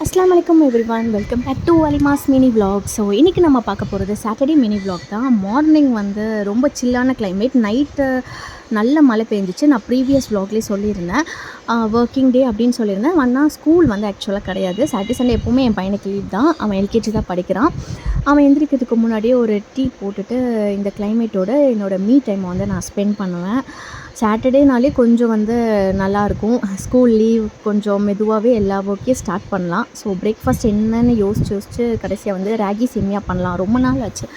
அஸ்ஸலாமு அலைக்கும் everyone, welcome back to Alima's mini vlog. So இன்றைக்கி நம்ம பார்க்க போகிறது சாட்டர்டே மினி விலாக் தான். மார்னிங் வந்து ரொம்ப சில்லான கிளைமேட், நைட்டு நல்ல மழை பெஞ்சிச்சு. நான் ப்ரீவியஸ் விலாக்லேயே சொல்லியிருந்தேன், ஒர்க்கிங் டே அப்படின்னு சொல்லியிருந்தேன். ஆனால் ஸ்கூல் வந்து ஆக்சுவலாக கிடையாது. சாட்டர்டே சண்டே எப்போவுமே என் பையனுக்கு லீவ் தான். அவன் எல்கேஜி தான் படிக்கிறான். அவன் எந்திரிக்கிறதுக்கு முன்னாடியே ஒரு டீ போட்டுட்டு இந்த கிளைமேட்டோட என்னோடய மீ டைமை வந்து நான் ஸ்பெண்ட் பண்ணுவேன். சாட்டர்டேனாலே கொஞ்சம் வந்து நல்லாயிருக்கும். ஸ்கூல் லீவ் கொஞ்சம் மெதுவாகவே எல்லா ஒர்க்கையும் ஸ்டார்ட் பண்ணலாம். ஸோ பிரேக்ஃபாஸ்ட் என்னென்னு யோசிச்சு கடைசியாக வந்து ராகி சேமியா பண்ணலாம். ரொம்ப நாள் ஆச்சு.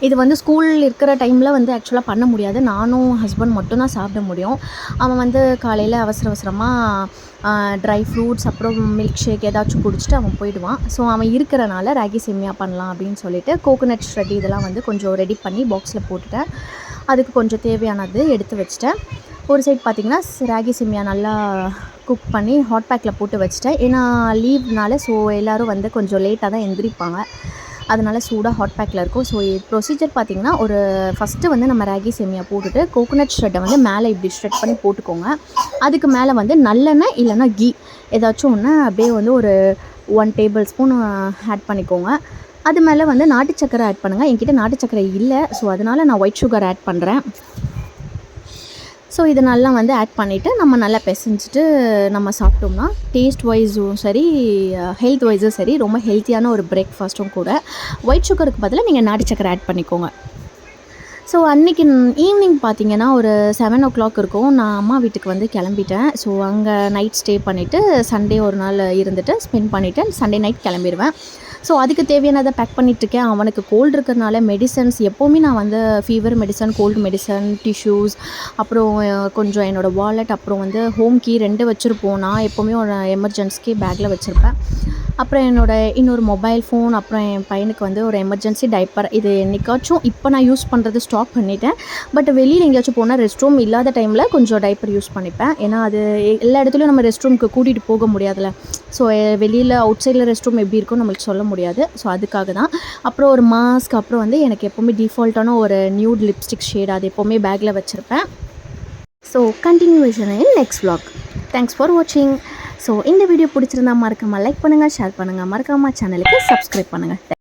இது வந்து ஸ்கூல் இருக்கிற டைமில் வந்து ஆக்சுவலாக பண்ண முடியாது. நானும் ஹஸ்பண்ட் மட்டும்தான் சாப்பிட முடியும். அவன் வந்து காலையில் அவசரமாக ட்ரை ஃப்ரூட்ஸ் அப்புறம் மில்க் ஷேக் ஏதாச்சும் குடிச்சிட்டு அவன் போயிடுவான். ஸோ அவன் இருக்கிறனால ராகி சேமியா பண்ணலாம் அப்படின்னு சொல்லிட்டு கோகோனட் ஷ்ரெட் இதெல்லாம் வந்து கொஞ்சம் ரெடி பண்ணி பாக்ஸில் போட்டுட்டேன். அதுக்கு கொஞ்சம் தேவையானது எடுத்து வச்சிட்டேன். ஒரு சைட் பார்த்திங்கன்னா ராகி சேமியா நல்லா குக் பண்ணி ஹாட் பேக்கில் போட்டு வச்சிட்டேன். ஏன்னா லீவ்னால ஸோ எல்லோரும் வந்து கொஞ்சம் லேட்டாக தான் எந்திரிப்பாங்க. அதனால் சூடாக ஹாட் பேக்கில் இருக்கும். ஸோ ப்ரொசீஜர் பார்த்திங்கன்னா, ஒரு ஃபஸ்ட்டு வந்து நம்ம ராகி சேமியா போட்டுட்டு கோகோனட் ஷ்ரெட்டை வந்து மேலே இப்படி ஷ்ரெட் பண்ணி போட்டுக்கோங்க. அதுக்கு மேலே வந்து நல்லெண்ணெய் இல்லைன்னா கீ ஏதாச்சும் ஒன்று அப்படியே வந்து ஒரு 1 டேபிள் ஸ்பூன் ஆட் பண்ணிக்கோங்க. அது மேலே வந்து நாட்டு சக்கரை ஆட் பண்ணுங்கள். என்கிட்ட நாட்டு சக்கரை இல்லை, ஸோ அதனால் நான் ஒயிட் சுகர் ஆட் பண்ணுறேன். ஸோ இது நல்லா வந்து ஆட் பண்ணிவிட்டு நம்ம நல்லா பிசைஞ்சிட்டு நம்ம சாப்பிட்டோம்னா டேஸ்ட் வைஸும் சரி, ஹெல்த் வைஸும் சரி, ரொம்ப ஹெல்த்தியான ஒரு பிரேக்ஃபாஸ்ட்டும் கூட. ஒயிட் சுகருக்கு பதிலாக நீங்கள் நாட்டு சக்கரை ஆட் பண்ணிக்கோங்க. ஸோ அன்றைக்கி ஈவினிங் பார்த்திங்கன்னா ஒரு 7 o'clock இருக்கும். நான் அம்மா வீட்டுக்கு வந்து கிளம்பிட்டேன். ஸோ அங்கே நைட் ஸ்டே பண்ணிவிட்டு சண்டே ஒரு நாள் இருந்துட்டு ஸ்பெண்ட் பண்ணிவிட்டு சண்டே நைட் கிளம்பிடுவேன். ஸோ அதுக்கு தேவையானதை பேக் பண்ணிகிட்ருக்கேன். அவனுக்கு கோல்டு இருக்கிறனால மெடிசன்ஸ் எப்போவுமே நான் வந்து fever medicine, cold medicine, tissues, அப்புறம் கொஞ்சம் என்னோடய வாலெட், அப்புறம் வந்து ஹோம் கீ 2 வச்சுருப்போம். நான் எப்போவுமே ஒரு எமர்ஜென்சிக்கு பேக்கில் வச்சுருப்பேன். அப்புறம் இன்னொரு மொபைல் ஃபோன், அப்புறம் என் பையனுக்கு வந்து ஒரு எமர்ஜென்சி டைப்பர். இது என்றைக்காச்சும் இப்போ நான் யூஸ் பண்ணுறது ஸ்டாப் பண்ணிட்டேன். பட் வெளியில் எங்கேயாச்சும் போனால் ரெஸ்ட் ரூம் இல்லாத டைமில் கொஞ்சம் டைப்பர் யூஸ் பண்ணிப்பேன். ஏன்னா அது எல்லா இடத்துலையும் நம்ம ரெஸ்ட் ரூமுக்கு கூட்டிகிட்டு போக முடியாதுல்ல. ஸோ வெளியில் அவுட் சைடில் ரெஸ்ட் ரூம் எப்படி இருக்கும் நம்மளுக்கு சொல்ல முடியாது. ஸோ அதுக்காக தான். அப்புறம் ஒரு மாஸ்க், அப்புறம் வந்து எனக்கு எப்போவுமே டிஃபால்ட்டான ஒரு நியூட் லிப்ஸ்டிக் ஷேட் அது எப்போவுமே பேக்கில் வச்சுருப்பேன். So continuation in next vlog. Thanks for வாட்சிங். ஸோ இந்த வீடியோ பிடிச்சிருந்தா மறக்காமல் லைக் பண்ணுங்கள், ஷேர் பண்ணுங்கள், மறக்காமல் சேனலுக்கு சப்ஸ்கிரைப் பண்ணுங்கள்.